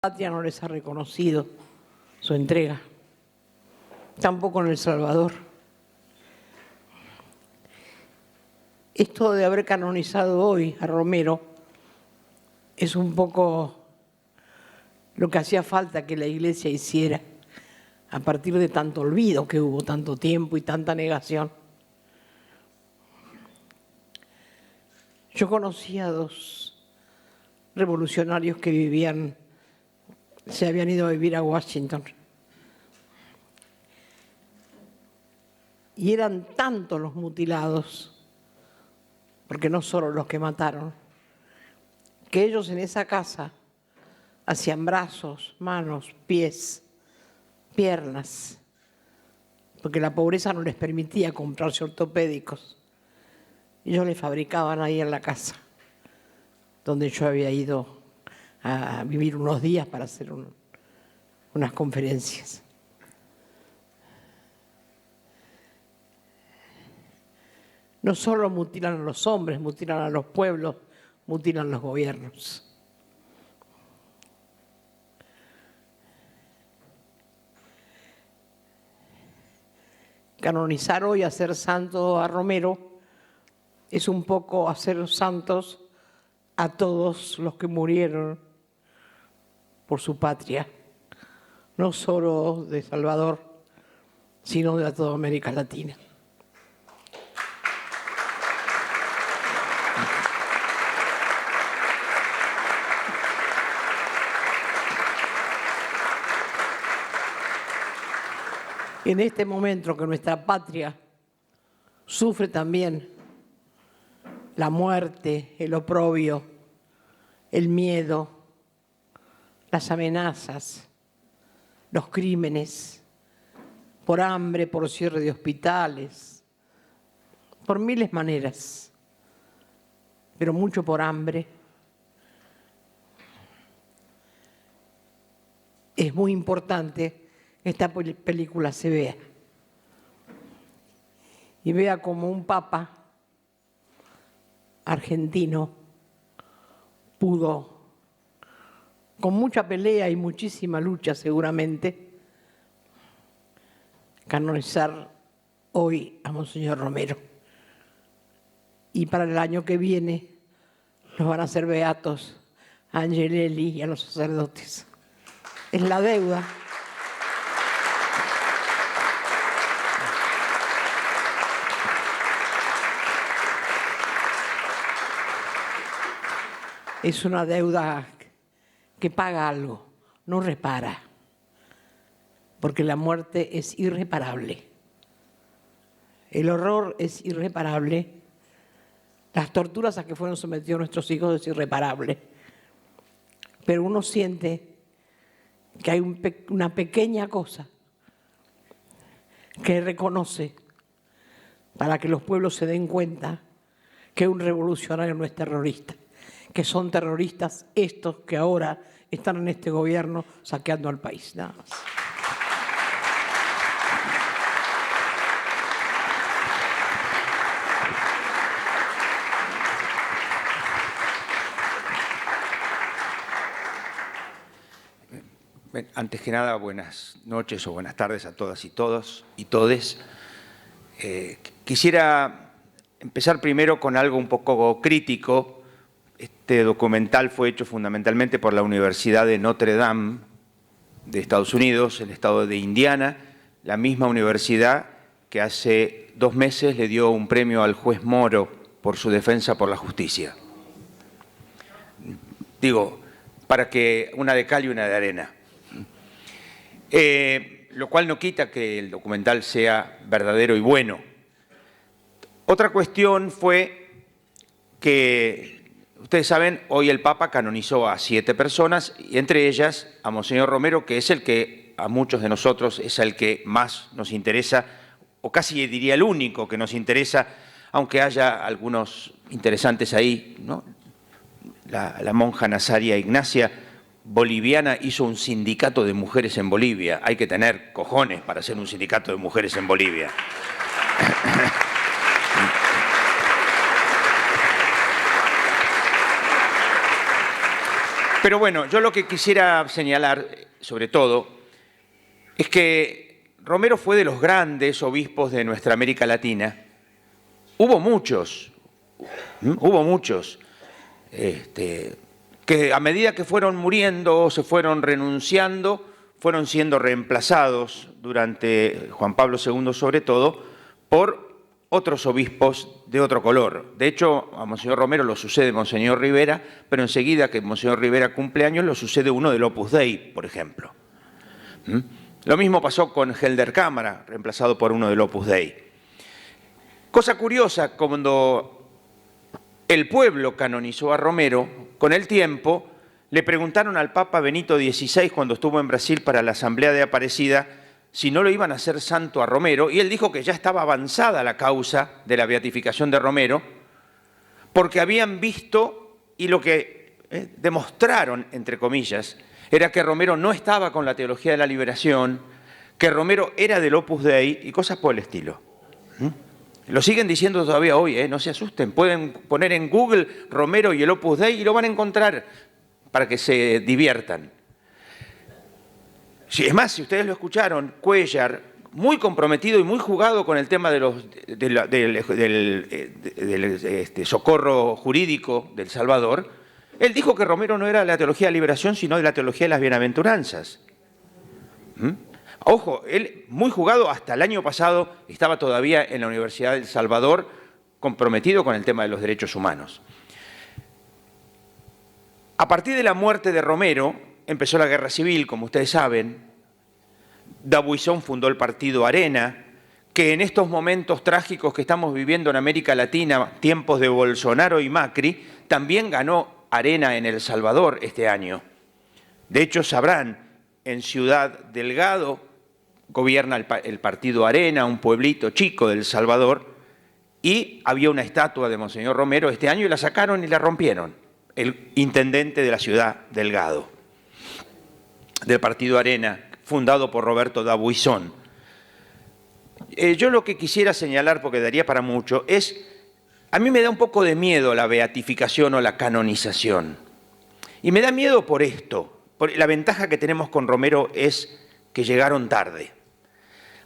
patria no les ha reconocido su entrega, tampoco en El Salvador. Esto de haber canonizado hoy a Romero es un poco lo que hacía falta que la Iglesia hiciera a partir de tanto olvido que hubo, tanto tiempo y tanta negación. Yo conocí a dos revolucionarios que se habían ido a vivir a Washington. Y eran tantos los mutilados, porque no solo los que mataron, que ellos en esa casa hacían brazos, manos, pies, piernas, porque la pobreza no les permitía comprarse ortopédicos. Ellos les fabricaban ahí en la casa, donde yo había ido a vivir unos días para hacer unas conferencias. No solo mutilan a los hombres, mutilan a los pueblos, mutilan los gobiernos. Canonizar hoy, hacer santo a Romero, es un poco hacer santos a todos los que murieron por su patria, no solo de Salvador, sino de toda América Latina. En este momento que nuestra patria sufre también la muerte, el oprobio, el miedo, las amenazas, los crímenes, por hambre, por cierre de hospitales, por miles maneras, pero mucho por hambre. Es muy importante que esta película se vea y vea como un papa argentino pudo, con mucha pelea y muchísima lucha seguramente, canonizar hoy a Monseñor Romero. Y para el año que viene nos van a hacer beatos a Angelelli y a los sacerdotes. Es la deuda. Es una deuda que paga algo, no repara, porque la muerte es irreparable. El horror es irreparable. Las torturas a que fueron sometidos nuestros hijos es irreparable. Pero uno siente que hay una pequeña cosa que reconoce para que los pueblos se den cuenta que un revolucionario no es terrorista, que son terroristas estos que ahora están en este gobierno saqueando al país. Nada más. Antes que nada, buenas noches o buenas tardes a todas y todos y todes. Quisiera empezar primero con algo un poco crítico. Este documental fue hecho fundamentalmente por la Universidad de Notre Dame de Estados Unidos, el estado de Indiana, la misma universidad que hace 2 meses le dio un premio al juez Moro por su defensa por la justicia. Digo, para que una de cal y una de arena. Lo cual no quita que el documental sea verdadero y bueno. Otra cuestión fue que, ustedes saben, hoy el Papa canonizó a 7 personas, y entre ellas a Monseñor Romero, que es el que a muchos de nosotros es el que más nos interesa, o casi diría el único que nos interesa, aunque haya algunos interesantes ahí, ¿no? La monja nazaria Ignacia, boliviana, hizo un sindicato de mujeres en Bolivia. Hay que tener cojones para hacer un sindicato de mujeres en Bolivia. Pero bueno, yo lo que quisiera señalar, sobre todo, es que Romero fue de los grandes obispos de nuestra América Latina. Hubo muchos, que a medida que fueron muriendo, se fueron renunciando, fueron siendo reemplazados durante Juan Pablo II sobre todo, por otros obispos de otro color. De hecho, a Monseñor Romero lo sucede Monseñor Rivera, pero enseguida que Monseñor Rivera cumple años, lo sucede uno del Opus Dei, por ejemplo. Lo mismo pasó con Helder Cámara, reemplazado por uno del Opus Dei. Cosa curiosa, cuando el pueblo canonizó a Romero, con el tiempo le preguntaron al Papa Benito XVI, cuando estuvo en Brasil para la Asamblea de Aparecida, si no lo iban a hacer santo a Romero, y él dijo que ya estaba avanzada la causa de la beatificación de Romero, porque habían visto, y lo que demostraron, entre comillas, era que Romero no estaba con la teología de la liberación, que Romero era del Opus Dei y cosas por el estilo. Lo siguen diciendo todavía hoy, no se asusten, pueden poner en Google Romero y el Opus Dei y lo van a encontrar para que se diviertan. Es más, si ustedes lo escucharon, Cuéllar, muy comprometido y muy jugado con el tema del socorro jurídico del Salvador, él dijo que Romero no era de la teología de la liberación, sino de la teología de las bienaventuranzas. Ojo, él muy jugado, hasta el año pasado estaba todavía en la Universidad del Salvador comprometido con el tema de los derechos humanos. A partir de la muerte de Romero, empezó la guerra civil, como ustedes saben. Dabuisón fundó el partido Arena, que en estos momentos trágicos que estamos viviendo en América Latina, tiempos de Bolsonaro y Macri, también ganó Arena en El Salvador este año. De hecho, sabrán, en Ciudad Delgado gobierna el partido Arena, un pueblito chico de El Salvador, y había una estatua de Monseñor Romero este año y la sacaron y la rompieron, el intendente de la Ciudad Delgado, del partido Arena, fundado por Roberto Dabuisón. Yo lo que quisiera señalar, porque daría para mucho, es, a mí me da un poco de miedo la beatificación o la canonización. Y me da miedo por esto, por la ventaja que tenemos con Romero es que llegaron tarde.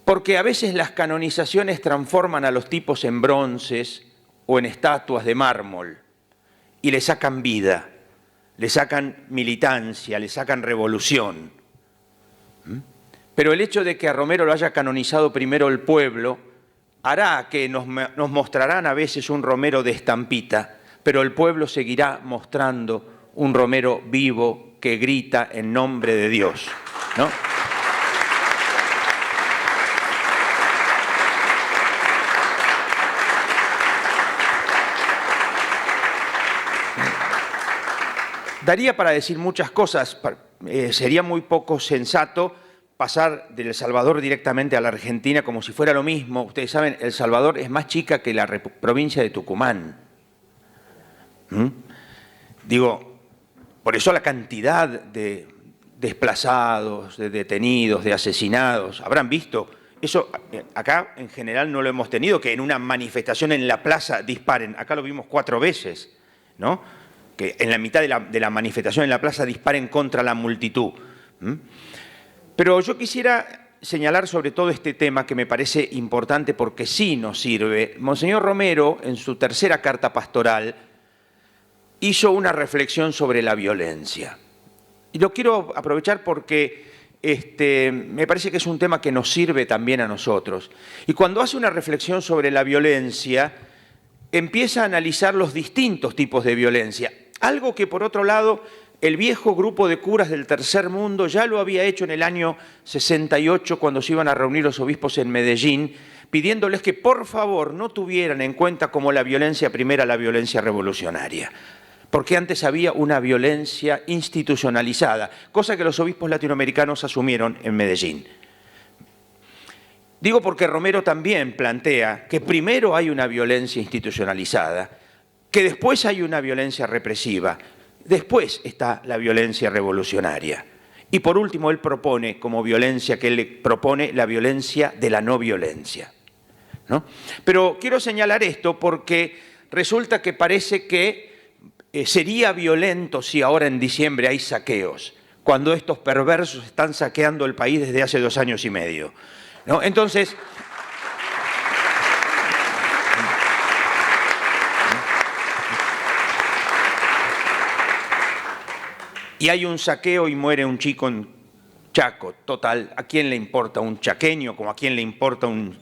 Porque a veces las canonizaciones transforman a los tipos en bronces o en estatuas de mármol y le sacan vida, le sacan militancia, le sacan revolución. Pero el hecho de que a Romero lo haya canonizado primero el pueblo hará que nos mostrarán a veces un Romero de estampita, pero el pueblo seguirá mostrando un Romero vivo que grita en nombre de Dios, ¿no? Daría para decir muchas cosas, sería muy poco sensato pasar de El Salvador directamente a la Argentina como si fuera lo mismo. Ustedes saben, El Salvador es más chica que la provincia de Tucumán. Digo, por eso la cantidad de desplazados, de detenidos, de asesinados, habrán visto. Eso acá en general no lo hemos tenido, que en una manifestación en la plaza disparen. Acá lo vimos 4 veces, ¿no? Que en la mitad de la manifestación en la plaza disparen contra la multitud. Pero yo quisiera señalar sobre todo este tema que me parece importante porque sí nos sirve. Monseñor Romero, en su tercera carta pastoral, hizo una reflexión sobre la violencia. Y lo quiero aprovechar porque me parece que es un tema que nos sirve también a nosotros. Y cuando hace una reflexión sobre la violencia, empieza a analizar los distintos tipos de violencia. Algo que, por otro lado, el viejo grupo de curas del Tercer Mundo ya lo había hecho en el año 68 cuando se iban a reunir los obispos en Medellín, pidiéndoles que por favor no tuvieran en cuenta como la violencia primera la violencia revolucionaria, porque antes había una violencia institucionalizada, cosa que los obispos latinoamericanos asumieron en Medellín. Digo porque Romero también plantea que primero hay una violencia institucionalizada, que después hay una violencia represiva, después está la violencia revolucionaria. Y por último, él propone como violencia que él propone la violencia de la no violencia, ¿no? Pero quiero señalar esto porque resulta que parece que sería violento si ahora en diciembre hay saqueos, cuando estos perversos están saqueando el país desde hace 2 años y medio, ¿no? Entonces, y hay un saqueo y muere un chico en Chaco. Total, ¿a quién le importa un chaqueño? Como a quién le importa un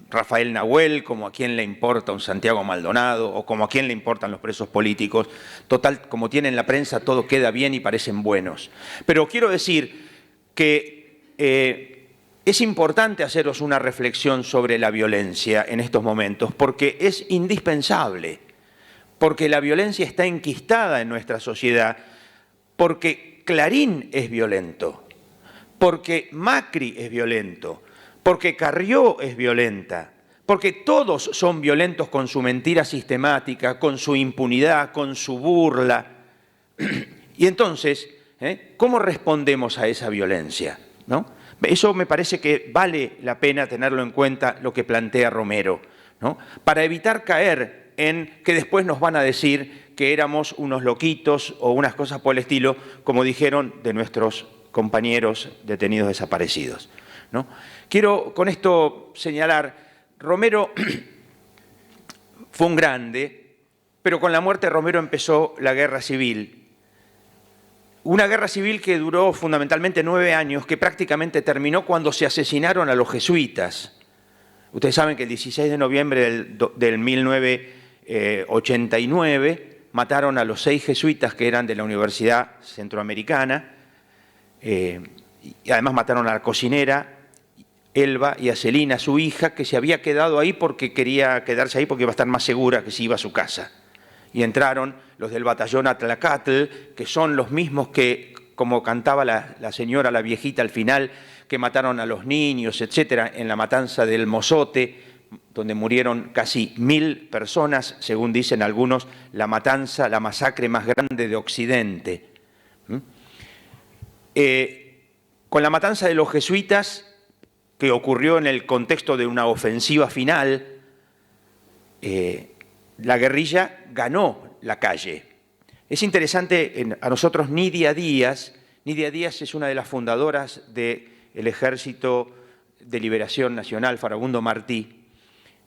Rafael Nahuel, como a quién le importa un Santiago Maldonado, o como a quién le importan los presos políticos. Total, como tienen la prensa, todo queda bien y parecen buenos. Pero quiero decir que es importante haceros una reflexión sobre la violencia en estos momentos, porque es indispensable, porque la violencia está enquistada en nuestra sociedad, porque Clarín es violento, porque Macri es violento, porque Carrió es violenta, porque todos son violentos con su mentira sistemática, con su impunidad, con su burla. Y entonces, ¿cómo respondemos a esa violencia? ¿No? Eso me parece que vale la pena tenerlo en cuenta, lo que plantea Romero, ¿no? Para evitar caer en que después nos van a decir que éramos unos loquitos o unas cosas por el estilo, como dijeron de nuestros compañeros detenidos desaparecidos, ¿no? Quiero con esto señalar, Romero fue un grande, pero con la muerte de Romero empezó la guerra civil. Una guerra civil que duró fundamentalmente 9 años, que prácticamente terminó cuando se asesinaron a los jesuitas. Ustedes saben que el 16 de noviembre del 1989 mataron a los 6 jesuitas que eran de la Universidad Centroamericana, y además mataron a la cocinera, Elba, y a Celina, su hija, que se había quedado ahí porque quería quedarse ahí porque iba a estar más segura que si iba a su casa. Y entraron los del batallón Atlacatl, que son los mismos que, como cantaba la señora, la viejita al final, que mataron a los niños, etcétera, en la matanza del Mozote, donde murieron casi 1000 personas, según dicen algunos, la matanza, la masacre más grande de Occidente. Con la matanza de los jesuitas, que ocurrió en el contexto de una ofensiva final, la guerrilla ganó la calle. Es interesante, a nosotros Nidia Díaz es una de las fundadoras del Ejército de Liberación Nacional, Farabundo Martí,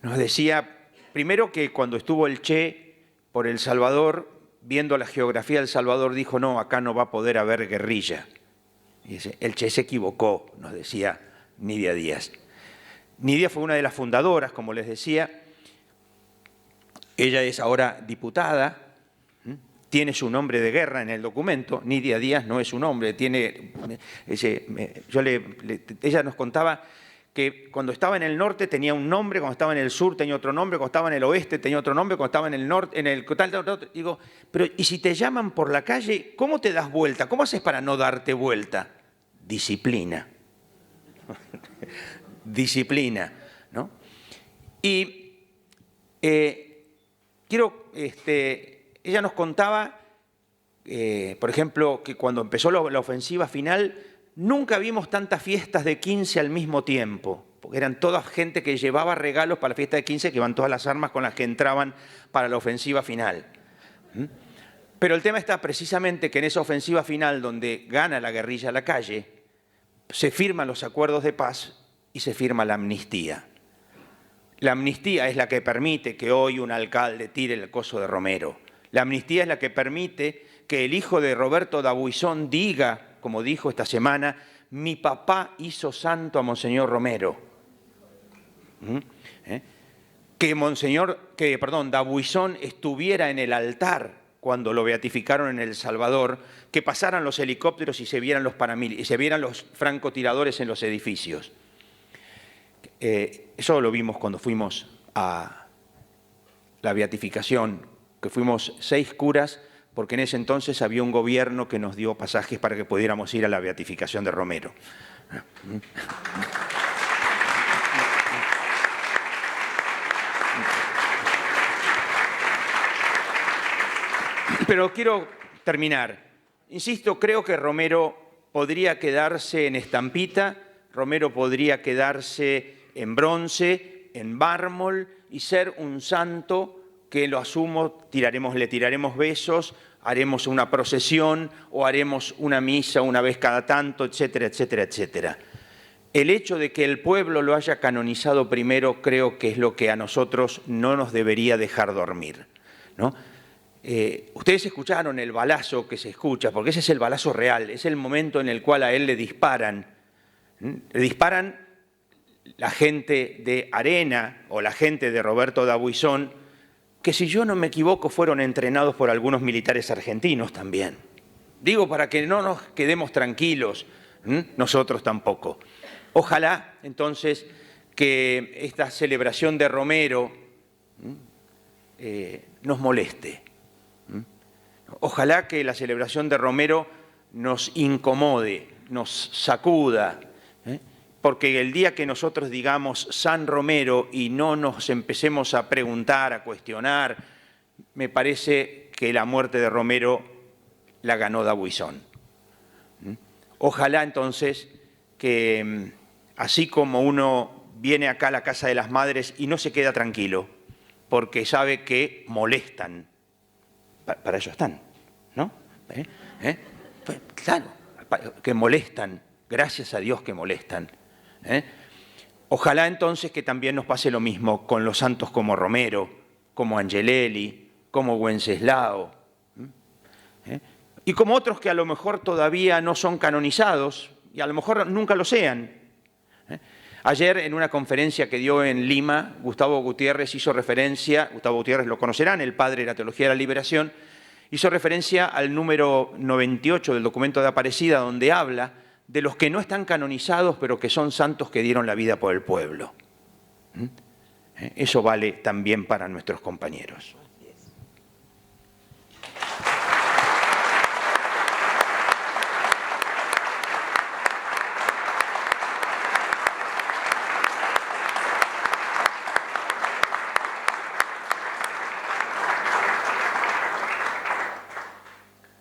nos decía, primero que cuando estuvo el Che por El Salvador, viendo la geografía de El Salvador, dijo, no, acá no va a poder haber guerrilla. Y dice, el Che se equivocó, nos decía Nidia Díaz. Nidia fue una de las fundadoras, como les decía. Ella es ahora diputada, tiene su nombre de guerra en el documento. Nidia Díaz no es su nombre, tiene ella nos contaba que cuando estaba en el norte tenía un nombre, cuando estaba en el sur tenía otro nombre, cuando estaba en el oeste tenía otro nombre, cuando estaba en el norte, digo, pero ¿y si te llaman por la calle, cómo te das vuelta? ¿Cómo haces para no darte vuelta? Disciplina. Disciplina, ¿no? Y ella nos contaba, por ejemplo, que cuando empezó la ofensiva final, nunca vimos tantas fiestas de 15 al mismo tiempo, porque eran toda gente que llevaba regalos para la fiesta de 15, que iban todas las armas con las que entraban para la ofensiva final. Pero el tema está precisamente que en esa ofensiva final, donde gana la guerrilla a la calle, se firman los acuerdos de paz y se firma la amnistía. La amnistía es la que permite que hoy un alcalde tire el coso de Romero. La amnistía es la que permite que el hijo de Roberto Dabuizón diga, como dijo esta semana, mi papá hizo santo a Monseñor Romero. Que Dabuizón estuviera en el altar cuando lo beatificaron en El Salvador, que pasaran los helicópteros y se vieran los francotiradores en los edificios. Eso lo vimos cuando fuimos a la beatificación, que fuimos 6 curas, porque en ese entonces había un gobierno que nos dio pasajes para que pudiéramos ir a la beatificación de Romero. Pero quiero terminar. Insisto, creo que Romero podría quedarse en estampita, Romero podría quedarse en bronce, en mármol y ser un santo que lo asumo, le tiraremos besos, haremos una procesión o haremos una misa una vez cada tanto, etcétera, etcétera, etcétera. El hecho de que el pueblo lo haya canonizado primero creo que es lo que a nosotros no nos debería dejar dormir, ¿no? Ustedes escucharon el balazo que se escucha, porque ese es el balazo real, es el momento en el cual a él le disparan. Le disparan la gente de Arena o la gente de Roberto D'Abuisón, que si yo no me equivoco fueron entrenados por algunos militares argentinos también. Digo, para que no nos quedemos tranquilos, nosotros tampoco. Ojalá, entonces, que esta celebración de Romero nos moleste. Ojalá que la celebración de Romero nos incomode, nos sacuda, porque el día que nosotros digamos San Romero y no nos empecemos a preguntar, a cuestionar, me parece que la muerte de Romero la ganó D'Abuisón. Ojalá entonces que, así como uno viene acá a la Casa de las Madres y no se queda tranquilo, porque sabe que molestan, para eso están, ¿no? Pues, claro, que molestan, gracias a Dios que molestan. Ojalá entonces que también nos pase lo mismo con los santos como Romero, como Angelelli, como Wenceslao, y como otros que a lo mejor todavía no son canonizados y a lo mejor nunca lo sean. Ayer en una conferencia que dio en Lima, Gustavo Gutiérrez hizo referencia, Gustavo Gutiérrez lo conocerán, el padre de la Teología de la Liberación, hizo referencia al número 98 del documento de Aparecida, donde habla de los que no están canonizados, pero que son santos que dieron la vida por el pueblo. Eso vale también para nuestros compañeros.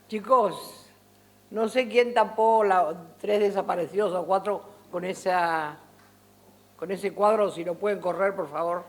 Chicos, no sé quién tapó 3 desaparecidos o 4 con ese cuadro, si lo pueden correr, por favor.